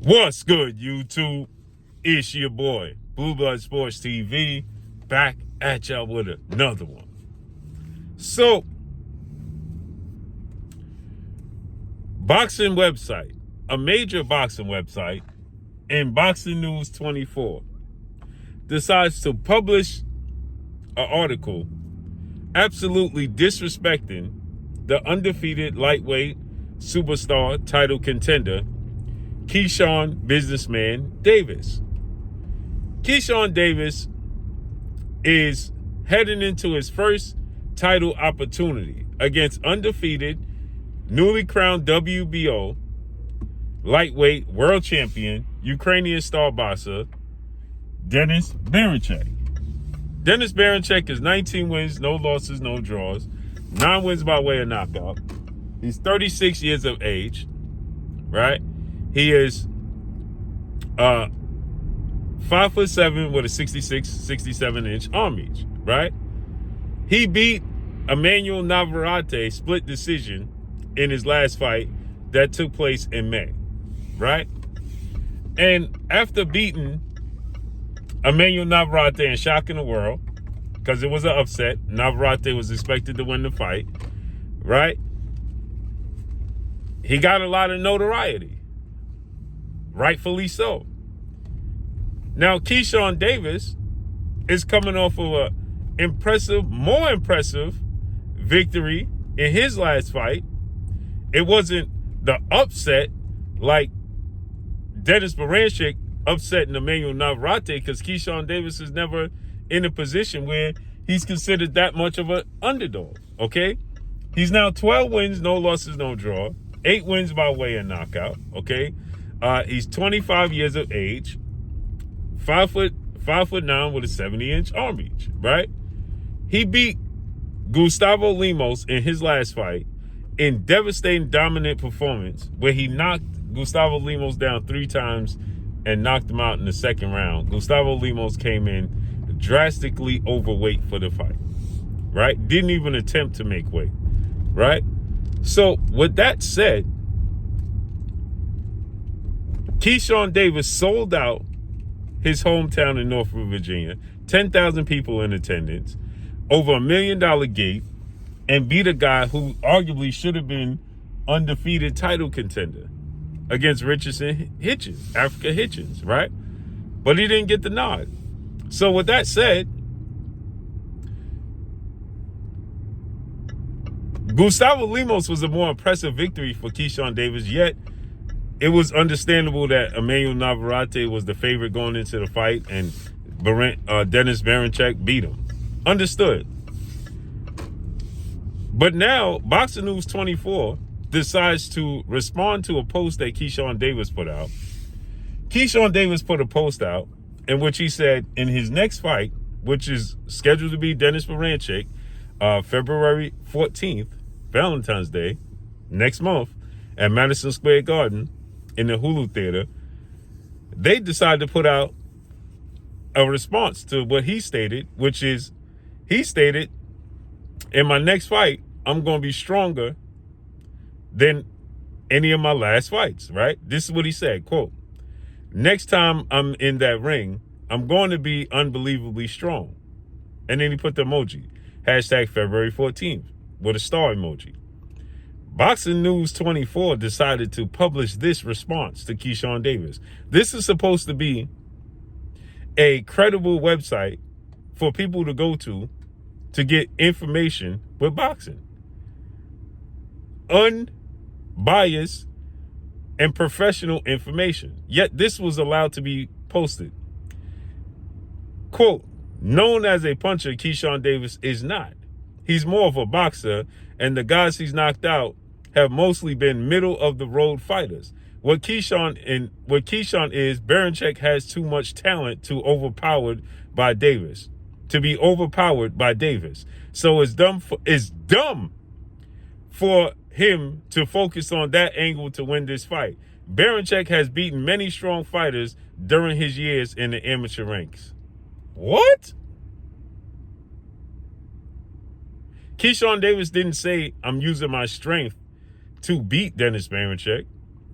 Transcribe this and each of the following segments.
What's good, YouTube? It's your boy, Blue Blood Sports TV, back at y'all with another one. So, boxing website, a major boxing website, in Boxing News 24, decides to publish an article absolutely disrespecting the undefeated lightweight superstar title contender, Kesan businessman Davis. Kesan Davis is heading into his first title opportunity against undefeated, newly crowned WBO lightweight world champion, Ukrainian star boxer, Denis Berinchyk. Denis Berinchyk is 19 wins, no losses, no draws, 9 wins by way of knockout. He's 36 years of age, right? He is 5'7" with a 66, 67-inch arm reach, right? He beat Emmanuel Navarrete split decision in his last fight that took place in May, right? And after beating Emmanuel Navarrete and shocking the world, because it was an upset, Navarrete was expected to win the fight, right? He got a lot of notoriety. Rightfully so. Now, Kesan Davis is coming off of a more impressive victory in his last fight. It wasn't the upset like Denis Berinchyk upsetting Emmanuel Navarrete, because Kesan Davis is never in a position where he's considered that much of an underdog, okay? He's now 12 wins, no losses, no draw, 8 wins by way of knockout, okay? He's 25 years of age, 5'9" with a 70-inch arm reach, right? He beat Gustavo Lemos in his last fight in devastating dominant performance, where he knocked Gustavo Lemos down 3 times and knocked him out in the second round. Gustavo Lemos came in drastically overweight for the fight, right? Didn't even attempt to make weight, right? So with that said, Kesan Davis sold out his hometown in Norfolk, Virginia, 10,000 people in attendance, over $1 million gate, and beat a guy who arguably should have been undefeated title contender against Africa Hitchens, right? But he didn't get the nod. So with that said, Gustavo Lemos was a more impressive victory for Kesan Davis, yet it was understandable that Emmanuel Navarrete was the favorite going into the fight, and Denis Berinchyk beat him. Understood. But now, Boxing News 24 decides to respond to a post that Kesan Davis put out. Kesan Davis put a post out in which he said in his next fight, which is scheduled to be Denis Berinchyk, February 14th, Valentine's Day, next month, at Madison Square Garden, in the Hulu Theater, they decided to put out a response to what he stated, which is, he stated, in my next fight, I'm going to be stronger than any of my last fights, right? This is what he said, quote, next time I'm in that ring, I'm going to be unbelievably strong. And then he put the emoji, hashtag February 14th, with a star emoji. Boxing News 24 decided to publish this response to Kesan Davis. This is supposed to be a credible website for people to go to get information with boxing. Unbiased and professional information. Yet this was allowed to be posted. Quote, known as a puncher, Kesan Davis is not. He's more of a boxer, and the guys he's knocked out have mostly been middle-of-the-road fighters. What Kesan is, Berinchyk has too much talent to be overpowered by Davis. So it's dumb for him to focus on that angle to win this fight. Berinchyk has beaten many strong fighters during his years in the amateur ranks. What? Kesan Davis didn't say, I'm using my strength to beat Denis Berinchyk.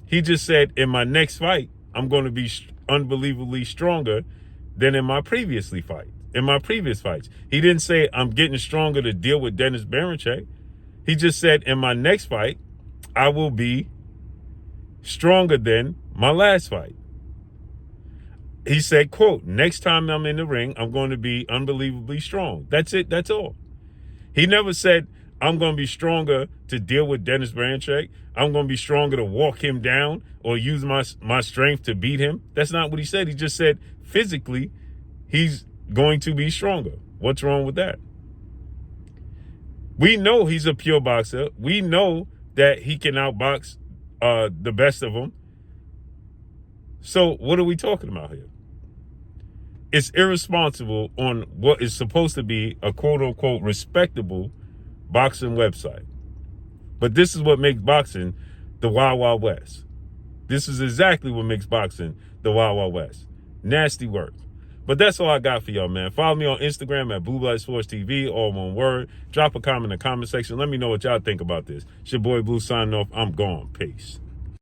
He just said, in my next fight, I'm going to be unbelievably stronger than in my previous fights. He didn't say I'm getting stronger to deal with Dennis Berinchyk. He just said in my next fight, I will be stronger than my last fight. He said, quote, next time I'm in the ring, I'm going to be unbelievably strong. That's it. That's all. He never said, I'm going to be stronger to deal with Dennis Berinchyk. I'm going to be stronger to walk him down or use my strength to beat him. That's not what he said. He just said physically he's going to be stronger. What's wrong with that? We know he's a pure boxer. We know that he can outbox the best of them. So what are we talking about here? It's irresponsible on what is supposed to be a quote-unquote respectable boxing website. But this is what makes boxing the Wild Wild West. This is exactly what makes boxing the Wild Wild West. Nasty work. But that's all I got for y'all, man. Follow me on Instagram at Blue Blood Sports TV, all one word. Drop a comment in the comment section. Let me know what y'all think about this. It's your boy Blue signing off. I'm gone. Peace.